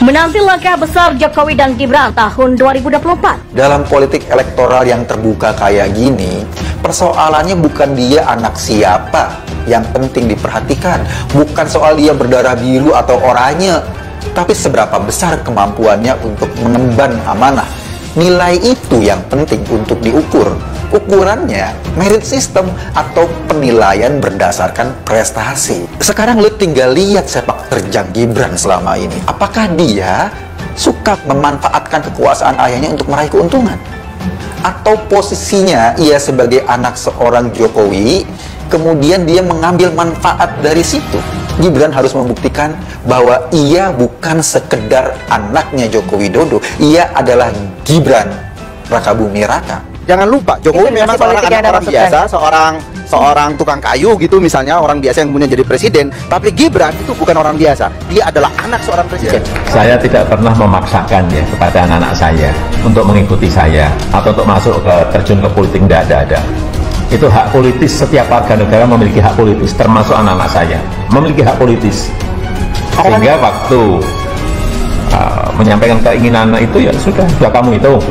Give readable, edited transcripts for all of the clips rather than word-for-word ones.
menanti langkah besar Jokowi dan Gibran tahun 2024. Dalam politik elektoral yang terbuka kayak gini, persoalannya bukan dia anak siapa yang penting diperhatikan, bukan soal dia berdarah biru atau oranye, tapi seberapa besar kemampuannya untuk mengemban amanah. Nilai itu yang penting untuk diukur. Ukurannya merit system atau penilaian berdasarkan prestasi. Sekarang lu tinggal lihat sepak terjang Gibran selama ini. Apakah dia suka memanfaatkan kekuasaan ayahnya untuk meraih keuntungan? Atau posisinya ia sebagai anak seorang Jokowi, kemudian dia mengambil manfaat dari situ? Gibran harus membuktikan bahwa ia bukan sekedar anaknya Joko Widodo, ia adalah Gibran Rakabumi Raka. Jangan lupa, Jokowi memang seorang anak orang biasa, seorang tukang kayu gitu misalnya, orang biasa yang kemudian jadi presiden. Tapi Gibran itu bukan orang biasa, dia adalah anak seorang presiden. Saya tidak pernah memaksakan ya kepada anak-anak saya untuk mengikuti saya atau untuk masuk ke terjun ke politik, tidak ada. Itu hak politis, setiap warga negara memiliki hak politis, termasuk anak-anak saya memiliki hak politis. Sehingga waktu menyampaikan keinginan itu ya sudah kamu hitung.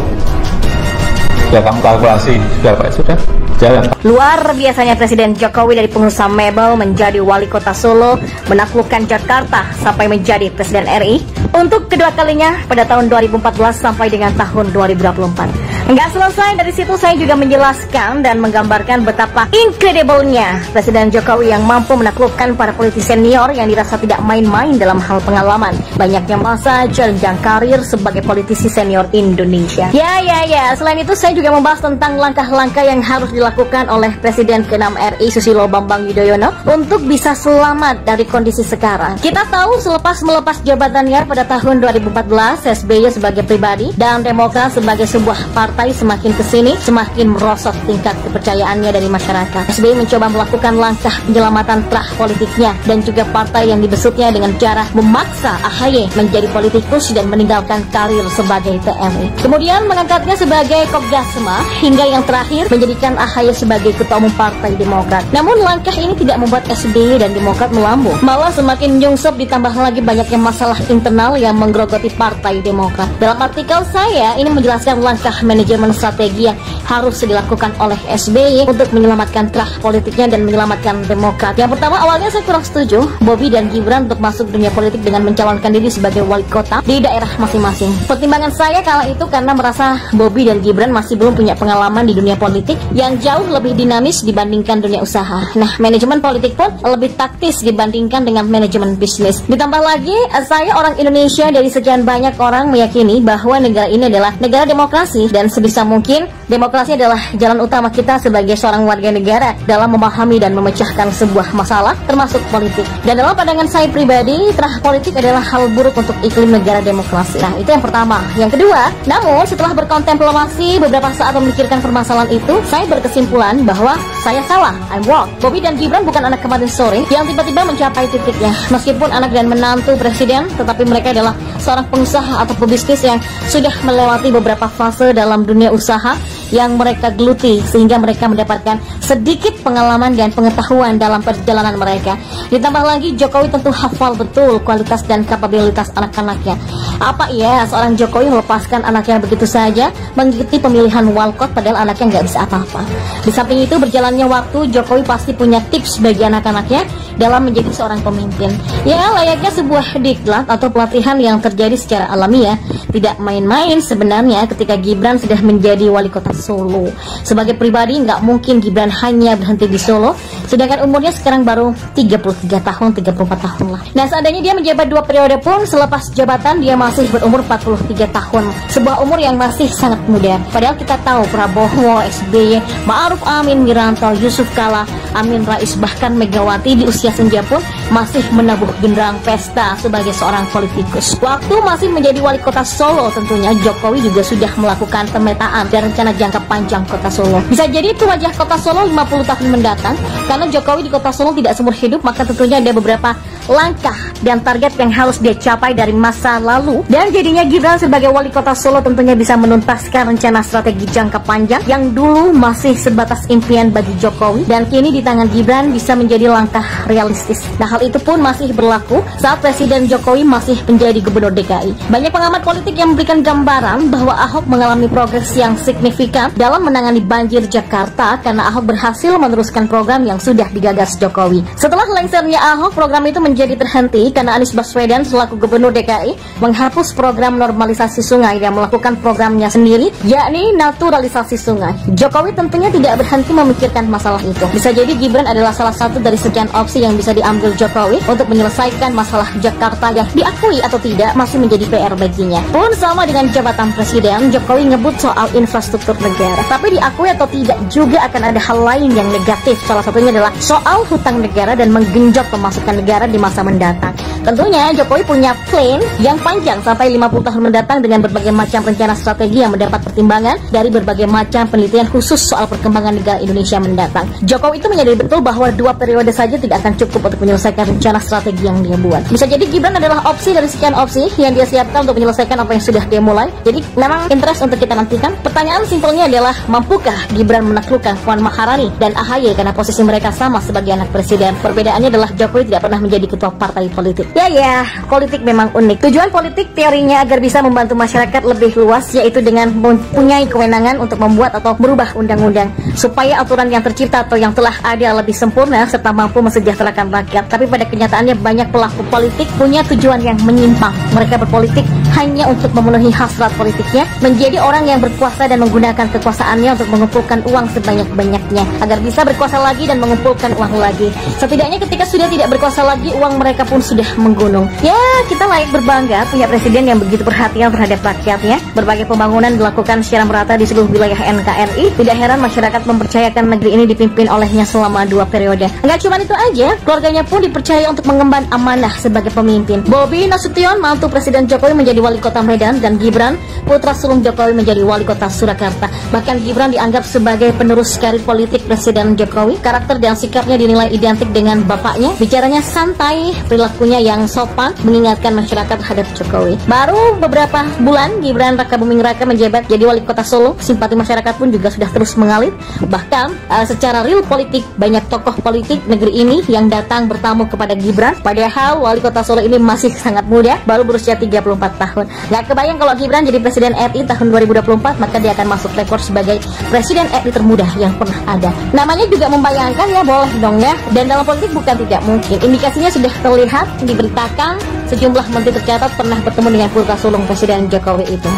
Sudah kamu kalkulasi, sudah jalan. Luar biasanya Presiden Jokowi dari pengusaha mebel menjadi wali kota Solo, menaklukkan Jakarta sampai menjadi Presiden RI untuk kedua kalinya pada tahun 2014 sampai dengan tahun 2024. Enggak selesai dari situ, saya juga menjelaskan dan menggambarkan betapa incredible-nya Presiden Jokowi yang mampu menaklukkan para politisi senior yang dirasa tidak main-main dalam hal pengalaman, banyaknya masa jenjang karir sebagai politisi senior Indonesia. Ya, selain itu saya juga membahas tentang langkah-langkah yang harus dilakukan oleh Presiden ke-6 RI Susilo Bambang Yudhoyono untuk bisa selamat dari kondisi sekarang. Kita tahu selepas melepas jabatannya pada tahun 2014, SBY sebagai pribadi dan Demokrat sebagai sebuah partai semakin kesini semakin merosot tingkat kepercayaannya dari masyarakat. SBY mencoba melakukan langkah penyelamatan trah politiknya dan juga partai yang dibesutnya dengan cara memaksa AHY menjadi politikus dan meninggalkan karir sebagai TNI. Kemudian mengangkatnya sebagai Kopdasma hingga yang terakhir menjadikan AHY sebagai ketua umum Partai Demokrat. Namun langkah ini tidak membuat SBY dan Demokrat melambung, malah semakin menyungsep, ditambah lagi banyaknya masalah internal yang menggerogoti Partai Demokrat. Dalam artikel saya ini menjelaskan langkah manajemen strategi yang harus dilakukan oleh SBY untuk menyelamatkan trah politiknya dan menyelamatkan Demokrat. Yang pertama, awalnya saya kurang setuju Bobi dan Gibran untuk masuk dunia politik dengan mencalonkan diri sebagai wali kota di daerah masing-masing. Pertimbangan saya kala itu karena merasa Bobi dan Gibran masih belum punya pengalaman di dunia politik yang jauh lebih dinamis dibandingkan dunia usaha. Nah, manajemen politik pun lebih taktis dibandingkan dengan manajemen bisnis. Ditambah lagi, saya orang Indonesia dari sekian banyak orang meyakini bahwa negara ini adalah negara demokrasi dan sebisa mungkin demokrasi adalah jalan utama kita sebagai seorang warga negara dalam memahami dan memecahkan sebuah masalah termasuk politik. Dan dalam pandangan saya pribadi, trah politik adalah hal buruk untuk iklim negara demokrasi. Nah, itu yang pertama. Yang kedua, namun setelah berkontemplasi beberapa saat memikirkan permasalahan itu, saya berkesimpulan bahwa saya salah. I'm wrong. Bobi dan Gibran bukan anak kemarin sore yang tiba-tiba mencapai titiknya. Meskipun anak dan menantu presiden, tetapi mereka adalah seorang pengusaha atau pebisnis yang sudah melewati beberapa fase dalam dunia usaha yang mereka geluti sehingga mereka mendapatkan sedikit pengalaman dan pengetahuan dalam perjalanan mereka. Ditambah lagi Jokowi tentu hafal betul kualitas dan kapabilitas anak-anaknya. Apa iya seorang Jokowi melepaskan anaknya begitu saja mengikuti pemilihan walkot padahal anaknya nggak bisa apa-apa? Di samping itu berjalannya waktu, Jokowi pasti punya tips bagi anak-anaknya dalam menjadi seorang pemimpin. Ya, layaknya sebuah diklat atau pelatihan yang terjadi secara alamiah. Tidak main-main sebenarnya ketika Gibran sudah menjadi wali kota Solo. Sebagai pribadi nggak mungkin Gibran hanya berhenti di Solo, sedangkan umurnya sekarang baru 33 tahun, 34 tahun lah. Nah, seandainya dia menjabat 2 periode pun, selepas jabatan dia masih berumur 43 tahun. Sebuah umur yang masih sangat muda. Padahal kita tahu Prabowo, SBY, Ma'ruf Amin, Wiranto, Yusuf Kala, Amin Rais, bahkan Megawati di usia senja pun masih menabuh genderang pesta sebagai seorang politikus. Waktu masih menjadi wali kota Solo, tentunya Jokowi juga sudah melakukan pemetaan dan rencana jangka panjang kota Solo. Bisa jadi itu wajah kota Solo 50 tahun mendatang, karena Jokowi di kota Solo tidak seumur hidup, maka tentunya ada beberapa langkah dan target yang harus dia capai dari masa lalu. Dan jadinya Gibran sebagai wali kota Solo tentunya bisa menuntaskan rencana strategi jangka panjang yang dulu masih sebatas impian bagi Jokowi, dan kini di tangan Gibran bisa menjadi langkah realistis. Nah, hal itu pun masih berlaku saat Presiden Jokowi masih menjadi gubernur DKI. Banyak pengamat politik yang memberikan gambaran bahwa Ahok mengalami progres yang signifikan dalam menangani banjir Jakarta karena Ahok berhasil meneruskan program yang sudah digagas Jokowi. Setelah lengsernya Ahok, program itu menjadi terhenti karena Anies Baswedan selaku gubernur DKI menghapus program normalisasi sungai dan melakukan programnya sendiri, yakni naturalisasi sungai. Jokowi tentunya tidak berhenti memikirkan masalah itu. Bisa jadi Gibran adalah salah satu dari sekian opsi yang bisa diambil Jokowi untuk menyelesaikan masalah Jakarta yang diakui atau tidak masih menjadi PR baginya. Pun sama dengan jabatan presiden, Jokowi ngebut soal infrastruktur negara. Tapi diakui atau tidak juga akan ada hal lain yang negatif. Salah satunya adalah soal hutang negara dan menggenjot pemasukan negara di masa mendatang. Tentunya Jokowi punya plan yang panjang sampai 50 tahun mendatang dengan berbagai macam rencana strategi yang mendapat pertimbangan dari berbagai macam penelitian khusus soal perkembangan negara Indonesia mendatang. Jokowi itu menyadari betul bahwa 2 periode saja tidak akan cukup untuk menyelesaikan rencana strategi yang dia buat. Bisa jadi Gibran adalah opsi dari sekian opsi yang dia siapkan untuk menyelesaikan apa yang sudah dia mulai. Jadi memang interest untuk kita nantikan. Pertanyaan simpelnya adalah, mampukah Gibran menaklukkan Puan Maharani dan AHY karena posisi mereka sama sebagai anak presiden? Perbedaannya adalah Jokowi tidak pernah menjadi ketua partai politik. Ya, politik memang unik. Tujuan politik teorinya agar bisa membantu masyarakat lebih luas, yaitu dengan mempunyai kewenangan untuk membuat atau merubah undang-undang supaya aturan yang tercipta atau yang telah ada lebih sempurna serta mampu mesejahterakan rakyat. Tapi pada kenyataannya banyak pelaku politik punya tujuan yang menyimpang. Mereka berpolitik hanya untuk memenuhi hasrat politiknya, menjadi orang yang berkuasa dan menggunakan kekuasaannya untuk mengumpulkan uang sebanyak-banyaknya agar bisa berkuasa lagi dan mengumpulkan uang lagi. Setidaknya ketika sudah tidak berkuasa lagi, uang mereka pun sudah menggunung. Ya, kita layak berbangga punya presiden yang begitu perhatian terhadap rakyatnya. Berbagai pembangunan dilakukan secara merata di seluruh wilayah NKRI. Tidak heran masyarakat mempercayakan negeri ini dipimpin olehnya selama 2 periode. Enggak cuma itu aja, keluarganya pun dipercaya untuk mengemban amanah sebagai pemimpin. Bobi Nasution, mantu Presiden Jokowi, menjadi wali kota Medan, dan Gibran, putra sulung Jokowi, menjadi wali kota Surakarta. Bahkan Gibran dianggap sebagai penerus karir politik Presiden Jokowi. Karakter dan sikapnya dinilai identik dengan bapaknya. Bicaranya santai, perilakunya yang sopan, mengingatkan masyarakat terhadap Jokowi. Baru beberapa bulan Gibran Raka Buming Raka menjabat jadi wali kota Solo, simpati masyarakat pun juga sudah terus mengalir. Bahkan secara real politik, banyak tokoh politik negeri ini yang datang bertamu kepada Gibran. Padahal wali kota Solo ini masih sangat muda, baru berusia 34 tahun. Gak kebayang kalau Gibran jadi Presiden RI tahun 2024, maka dia akan masuk rekor sebagai Presiden RI termuda yang pernah ada. Namanya juga membayangkan, ya boleh dong ya. Dan dalam politik bukan tidak mungkin. Indikasinya sudah terlihat, diberitakan sejumlah menteri tercatat pernah bertemu dengan putra sulung Presiden Jokowi itu.